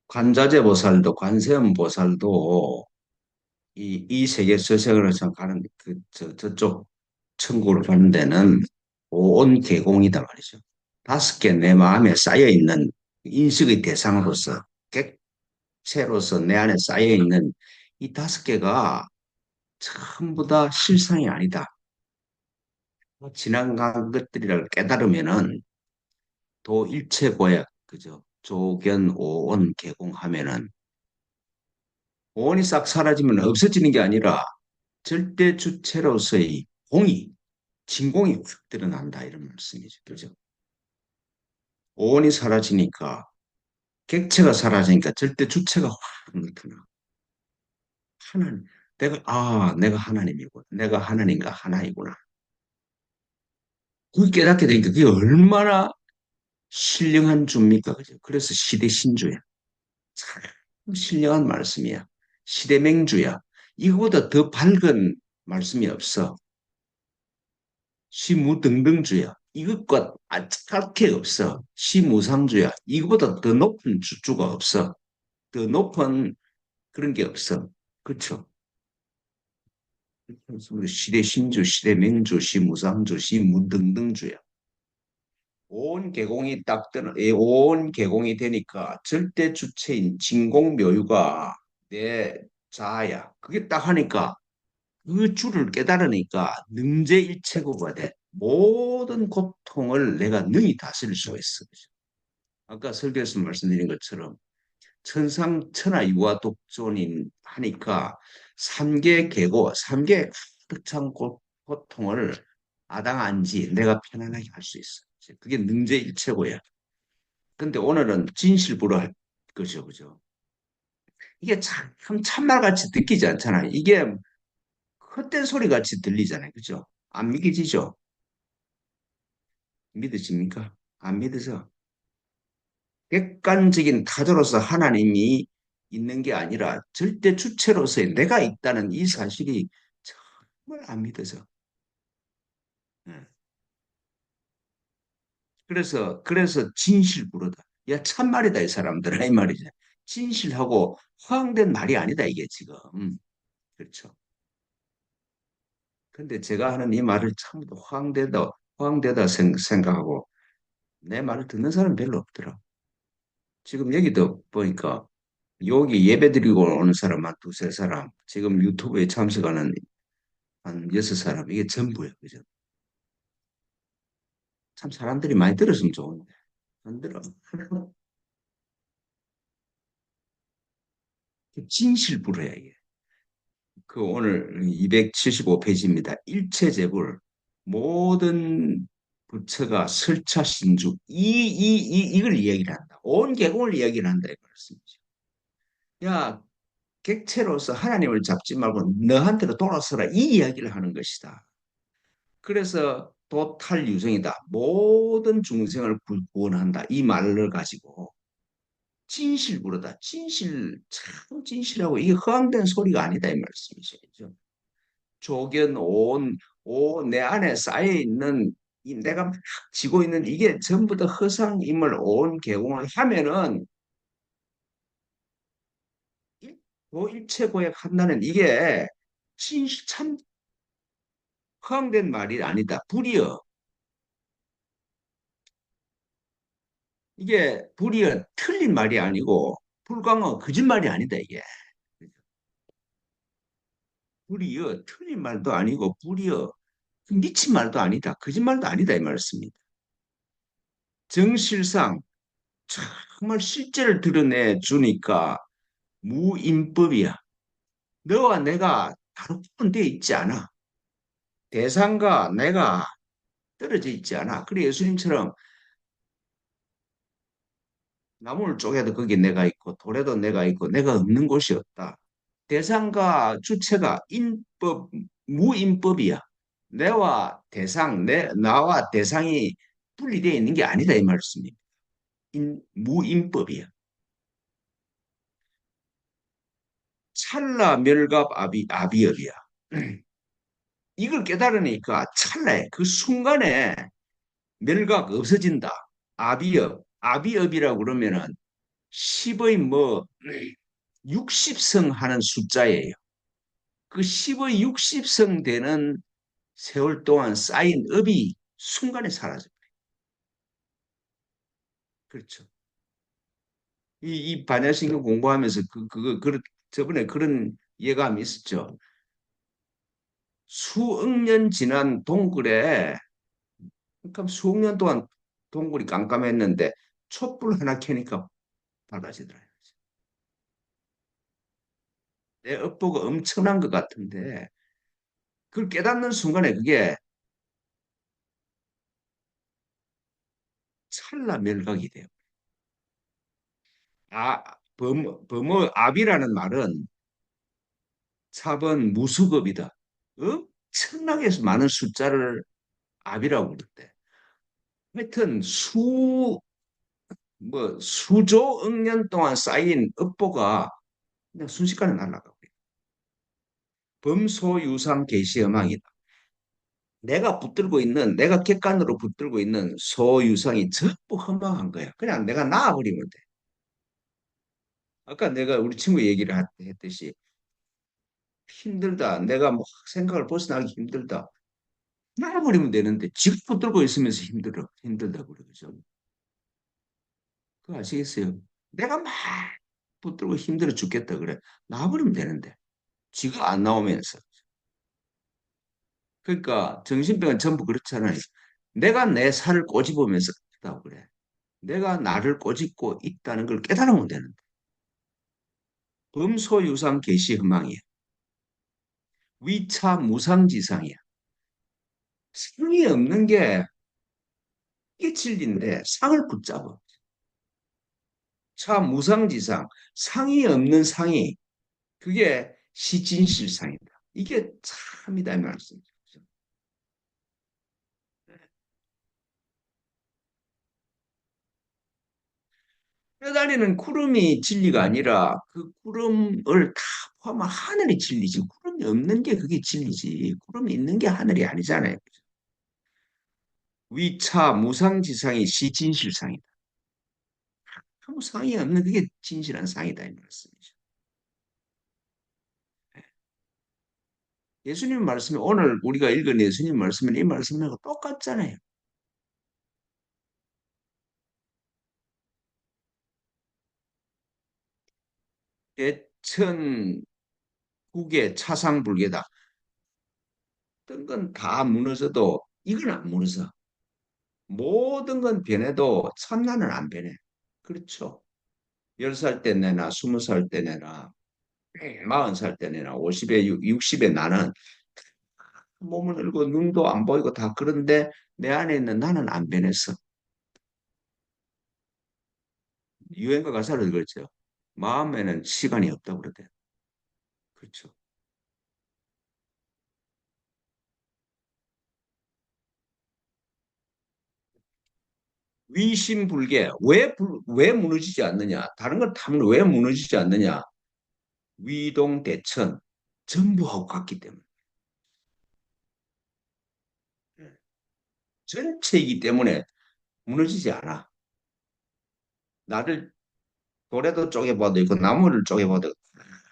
관자재 보살도 관세음 보살도 이 세계 저세계로 가는 저쪽 천국을 가는 데는 온 계공이다 말이죠. 다섯 개 내 마음에 쌓여 있는 인식의 대상으로서 객체로서 내 안에 쌓여 있는 이 다섯 개가 전부 다 실상이 아니다. 지나간 것들이라고 깨달으면은 도일체고야 그죠? 조견 오온 개공하면은 오온이 싹 사라지면 없어지는 게 아니라 절대 주체로서의 공이 진공이 확 드러난다 이런 말씀이죠. 그죠? 오온이 사라지니까 객체가 사라지니까 절대 주체가 확 나타나. 하나님, 내가 하나님이고, 내가 하나님과 하나이구나. 그걸 깨닫게 되니까 그게 얼마나 신령한 주입니까? 그죠? 그래서 시대 신주야. 참 신령한 말씀이야. 시대 맹주야. 이거보다 더 밝은 말씀이 없어. 시무등등주야. 이것과 아득할 게 없어. 시무상주야. 이거보다 더 높은 주가 없어. 더 높은 그런 게 없어. 그렇죠? 시대 신주, 시대 맹주, 시무상주, 시무등등주야. 온 개공이 딱 뜨는, 온 개공이 되니까 절대 주체인 진공묘유가 내 자아야. 그게 딱 하니까 그 줄을 깨달으니까 능제일체고가 돼. 모든 고통을 내가 능히 다스릴 수가 있어. 아까 설교에서 말씀드린 것처럼 천상천하 유아 독존인 하니까 삼계 계고 삼계 가득 찬 고통을 아당한지 내가 편안하게 할 수 있어. 그게 능제일체고야. 근데 오늘은 진실부를 거죠, 그죠? 이게 참 참말같이 느끼지 않잖아. 이게 헛된 소리 같이 들리잖아요, 그죠? 안 믿기지죠? 믿으십니까? 안 믿으죠? 객관적인 타조로서 하나님이 있는 게 아니라 절대 주체로서의 내가 있다는 이 사실이 정말 안 믿어져. 예. 그래서 진실부르다. 야, 참말이다, 이 사람들은. 이 말이죠. 진실하고 허황된 말이 아니다, 이게 지금. 그렇죠. 근데 제가 하는 이 말을 참 허황되다 생각하고 내 말을 듣는 사람 별로 없더라. 지금 여기도 보니까 여기 예배 드리고 오는 사람 한 두세 사람, 지금 유튜브에 참석하는 한 여섯 사람, 이게 전부예요. 그죠? 참 사람들이 많이 들었으면 좋은데. 안 들어. 진실부로야, 이게. 그 오늘 275페이지입니다. 일체재불, 모든 부처가 설차신주, 이걸 이야기를 한다. 온 개공을 이야기를 한다. 이 말씀이죠. 야, 객체로서 하나님을 잡지 말고 너한테로 돌아서라. 이 이야기를 하는 것이다. 그래서 도탈유생이다. 모든 중생을 구원한다. 이 말을 가지고 진실부르다. 참 진실하고 이게 허황된 소리가 아니다. 이 말씀이죠. 조견 내 안에 쌓여있는 내가 막 지고 있는 이게 전부 다 허상임을 온 개공을 하면은 일체고액 한다는 이게 참 허황된 말이 아니다. 불이여. 이게 불이여 틀린 말이 아니고 불광어 거짓말이 아니다 이게. 불이여 틀린 말도 아니고 불이여 미친 말도 아니다. 거짓말도 아니다 이 말씀입니다. 정실상 정말 실제를 드러내 주니까 무인법이야. 너와 내가 다로 구분되어 있지 않아. 대상과 내가 떨어져 있지 않아. 그래 예수님처럼 나무를 쪼개도 거기 내가 있고 돌에도 내가 있고 내가 없는 곳이 없다. 대상과 주체가 무인법이야. 나와 대상이 분리되어 있는 게 아니다 이 말씀입니다. 무인법이야. 찰나 멸갑 아비업이야. 이걸 깨달으니까 찰나에 그 순간에 멸각 없어진다. 아비업이라고 그러면은 10의 뭐 60성 하는 숫자예요. 그 10의 60성 되는 세월 동안 쌓인 업이 순간에 사라져요. 그렇죠. 이 반야신경 공부하면서 저번에 그런 예감이 있었죠. 수억 년 지난 동굴에, 그러니까 수억 년 동안 동굴이 깜깜했는데 촛불 하나 켜니까 밝아지더라고요. 내 업보가 엄청난 것 같은데 그걸 깨닫는 순간에 그게 찰나 멸각이 돼요. 압이라는 말은 삽은 무수급이다. 엄청나게 많은 숫자를 압이라고 그랬대. 하여튼 수조 억 년 동안 쌓인 업보가 그냥 순식간에 날아가고 범소유상 개시음악이다. 내가 객관으로 붙들고 있는 소유상이 전부 허망한 거야. 그냥 내가 놔버리면 돼. 아까 내가 우리 친구 얘기를 했듯이 힘들다. 내가 뭐 생각을 벗어나기 힘들다. 놔버리면 되는데 지금 붙들고 있으면서 힘들다 그래. 그죠? 그거 아시겠어요? 내가 막 붙들고 힘들어 죽겠다 그래. 놔버리면 되는데 지가 안 나오면서. 그러니까 정신병은 전부 그렇잖아요. 내가 내 살을 꼬집으면서 그다고 그래. 내가 나를 꼬집고 있다는 걸 깨달으면 되는데. 범소유상 개시흠망이야. 위차 무상지상이야. 상이 없는 게 이게 진리인데 상을 붙잡아. 차 무상지상. 상이 없는 상이 그게 시진실상이다. 이게 참이다 이 말씀이죠. 떠다니는 구름이 진리가 아니라 그 구름을 다 포함한 하늘이 진리지. 구름이 없는 게 그게 진리지. 구름이 있는 게 하늘이 아니잖아요. 위차 무상지상이 시진실상이다. 아무 상이 없는 그게 진실한 상이다 이 말씀이죠. 예수님 말씀이 오늘 우리가 읽은 예수님 말씀은 이 말씀하고 똑같잖아요. 대천국의 차상불개다. 어떤 건 다 무너져도 이건 안 무너져. 모든 건 변해도 천하는 안 변해. 그렇죠. 10살 때 내나 20살 때 내나 40살 때 내나 50에 60에 나는 몸을 늙고 눈도 안 보이고 다 그런데 내 안에 있는 나는 안 변했어. 유행가 가사를 그랬죠. 마음에는 시간이 없다고 그러대. 그렇죠. 위심불개. 왜 무너지지 않느냐? 다른 건 다 왜 무너지지 않느냐? 위동대천. 전부하고 같기 때문에. 전체이기 때문에 무너지지 않아. 나를 고래도 쪼개봐도 있고 나무를 쪼개봐도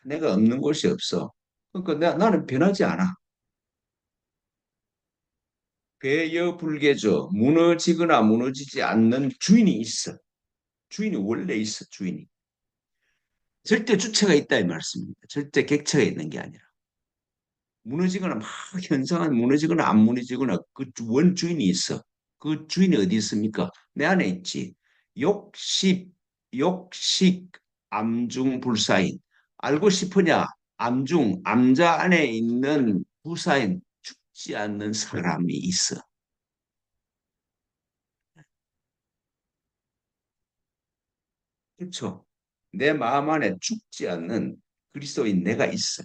내가 없는 곳이 없어. 그러니까 나는 변하지 않아. 괴여불개죠. 무너지거나 무너지지 않는 주인이 있어. 주인이 원래 있어, 주인이. 절대 주체가 있다 이 말씀입니다. 절대 객체가 있는 게 아니라. 무너지거나 막 현상은 무너지거나 안 무너지거나 그 원주인이 있어. 그 주인이 어디 있습니까? 내 안에 있지. 욕식, 욕식, 암중, 불사인. 알고 싶으냐? 암자 안에 있는 부사인, 죽지 않는 사람이 있어. 그렇죠? 내 마음 안에 죽지 않는 그리스도인 내가 있어.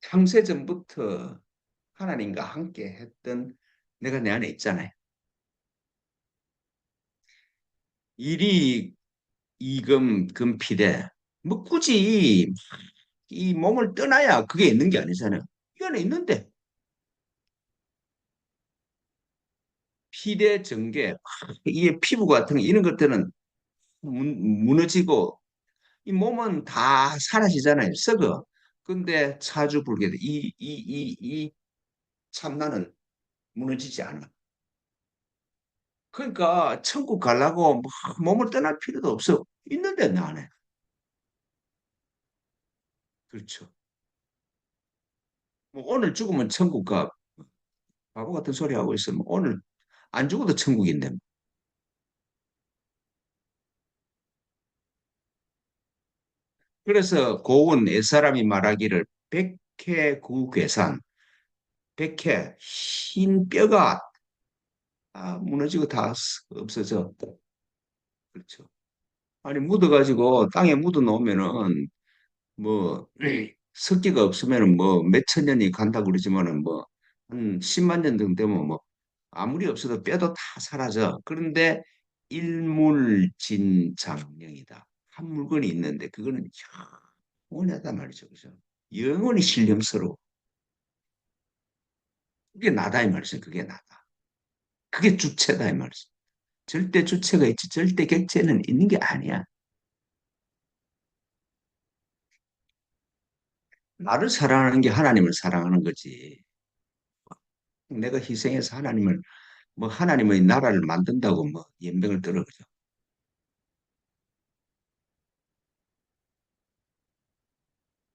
창세전부터 하나님과 함께 했던 내가 내 안에 있잖아요. 일이 이금 금필에 뭐 굳이 이 몸을 떠나야 그게 있는 게 아니잖아요. 이 안에 있는데 필의 전개 이게 피부 같은 거 이런 것들은 무너지고 이 몸은 다 사라지잖아요. 썩어. 근데 차주불개도 이 참나는 무너지지 않아. 그러니까 천국 가려고 막 몸을 떠날 필요도 없어. 있는데 내 안에. 그렇죠. 뭐 오늘 죽으면 천국 가. 바보 같은 소리 하고 있으면 오늘 안 죽어도 천국인데. 그래서 고운 옛사람이 말하기를 백해구괴산, 백해 흰 뼈가 무너지고 다 없어져. 그렇죠. 아니 묻어가지고 땅에 묻어 놓으면은 뭐 습기가 없으면은 뭐 몇천 년이 간다 그러지만은 뭐 한 10만 년 정도 되면 뭐 아무리 없어도 뼈도 다 사라져. 그런데 일물진장령이다. 한 물건이 있는데 그거는 영원하단 말이죠. 그죠? 영원히 신령스러워. 그게 나다 이 말이죠. 그게 나다. 그게 주체다 이 말이죠. 절대 주체가 있지 절대 객체는 있는 게 아니야. 나를 사랑하는 게 하나님을 사랑하는 거지. 내가 희생해서 하나님을 뭐 하나님의 나라를 만든다고 뭐 연병을 떨어 그죠.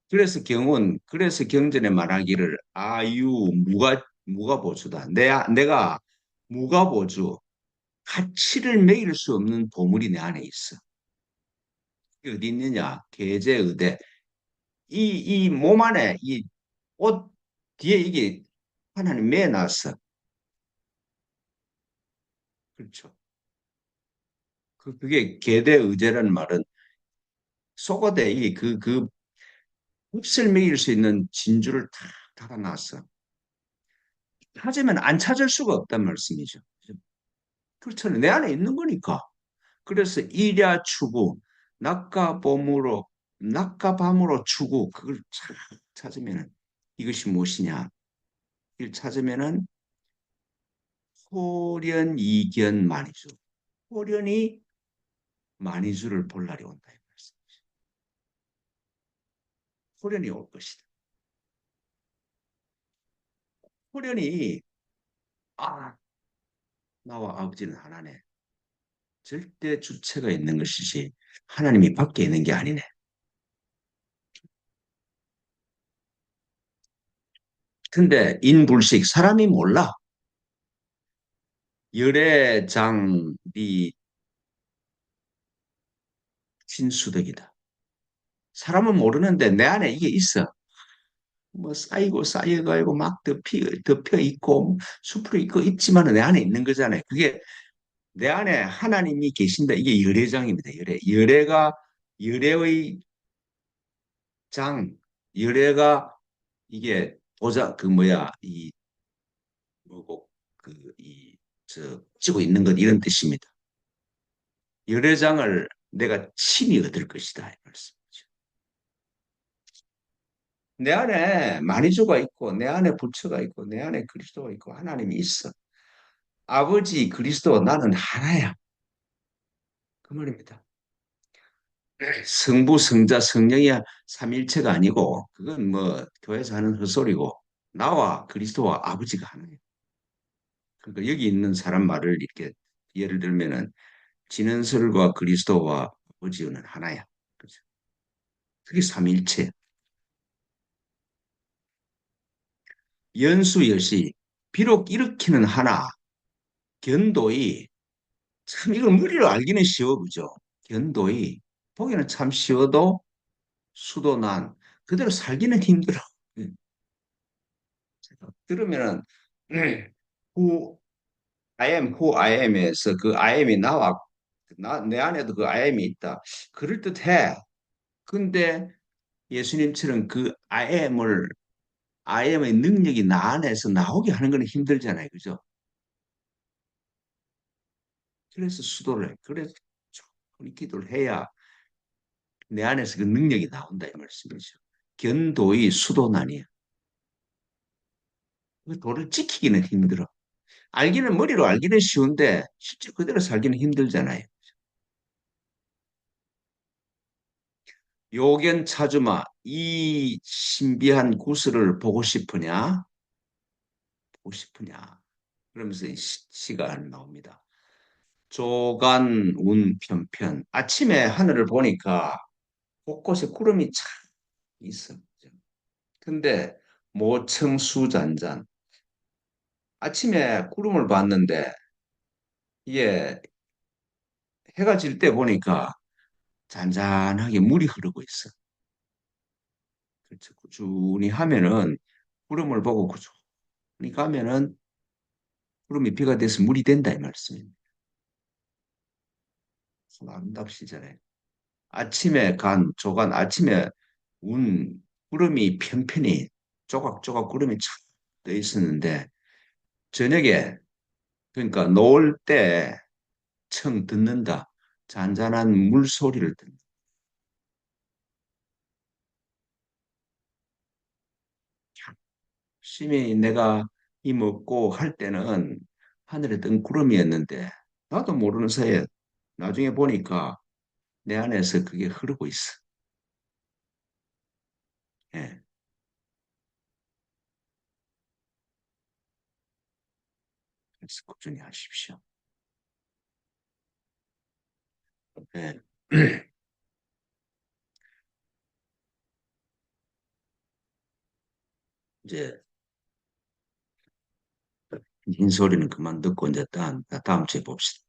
그래서 경전에 말하기를 아유 무가 보주다. 내가 무가 보주 가치를 매길 수 없는 보물이 내 안에 있어. 이게 어디 있느냐? 계제의대. 이 몸 안에 이 옷 뒤에 이게 하나님 매놨어. 그렇죠. 그게 계대의제라는 말은 속옷에 이그 흡을 매길 수 있는 진주를 다 달아놨어. 찾으면 안 찾을 수가 없단 말씀이죠. 그렇잖아요. 내 안에 있는 거니까. 그래서 일야 추구, 낮과 봄으로, 낮과 밤으로 추구, 그걸 찾으면은 이것이 무엇이냐? 이걸 찾으면은 호련이견만이죠. 호련이 만이주를 볼 날이 온다. 이 말씀. 호련이 올 것이다. 호련이 아 나와 아버지는 하나네. 절대 주체가 있는 것이지 하나님이 밖에 있는 게 아니네. 근데 인불식 사람이 몰라. 열애장비 신수덕이다. 사람은 모르는데 내 안에 이게 있어. 뭐 쌓이고 쌓여가지고 막 덮여 있고 숲으로 있고 있지만 내 안에 있는 거잖아요. 그게 내 안에 하나님이 계신다. 이게 열애장입니다. 열애가 열애의 장, 열애가 이게 보자 그 뭐야 이 뭐고 그이저 지고 있는 것 이런 뜻입니다. 열애장을 내가 친히 얻을 것이다 이 말씀이죠. 내 안에 만이조가 있고 내 안에 부처가 있고 내 안에 그리스도가 있고 하나님이 있어. 아버지 그리스도 나는 하나야. 그 말입니다. 성부 성자 성령이 삼일체가 아니고 그건 뭐 교회에서 하는 헛소리고 나와 그리스도와 아버지가 하나예요. 그러니까 여기 있는 사람 말을 이렇게 예를 들면은 진은설과 그리스도와 아버지는 하나야. 그죠? 그게 삼일체. 연수여시 비록 일으키는 하나 견도이 참 이걸 무리로 알기는 쉬워 그죠? 견도이 보기는 참 쉬워도 수도난 그대로 살기는 힘들어. 음, 들으면은 who who I am에서 그 I am이 나와 내 안에도 그 I am이 있다. 그럴듯해. 근데 예수님처럼 그 I am의 능력이 나 안에서 나오게 하는 건 힘들잖아요. 그죠? 그래서 수도를 해. 그래서 우리 기도를 해야 내 안에서 그 능력이 나온다 이 말씀이죠. 견도의 수도난이야. 그 도를 지키기는 힘들어. 알기는 머리로 알기는 쉬운데 실제 그대로 살기는 힘들잖아요. 요견 차주마, 이 신비한 구슬을 보고 싶으냐? 보고 싶으냐? 그러면서 이 시가 나옵니다. 조간 운 편편. 아침에 하늘을 보니까 곳곳에 구름이 참 있어. 근데 모청수잔잔. 아침에 구름을 봤는데 이게 해가 질 때 보니까 잔잔하게 물이 흐르고 있어. 그렇죠. 꾸준히 하면은 구름을 보고 꾸준히 가면은 구름이 비가 돼서 물이 된다 이 말씀입니다. 참 아름답시잖아요. 아침에 간 조간 아침에 운 구름이 편편히 조각조각 구름이 쫙 떠 있었는데 저녁에 그러니까 노을 때 청 듣는다. 잔잔한 물소리를 듣는다. 심히 내가 이 먹고 할 때는 하늘에 뜬 구름이었는데 나도 모르는 사이에 나중에 보니까 내 안에서 그게 흐르고 있어. 예. 그래서 꾸준히 하십시오. 예. 이제 흰 소리는 그만 듣고 이제 다음 주에 봅시다.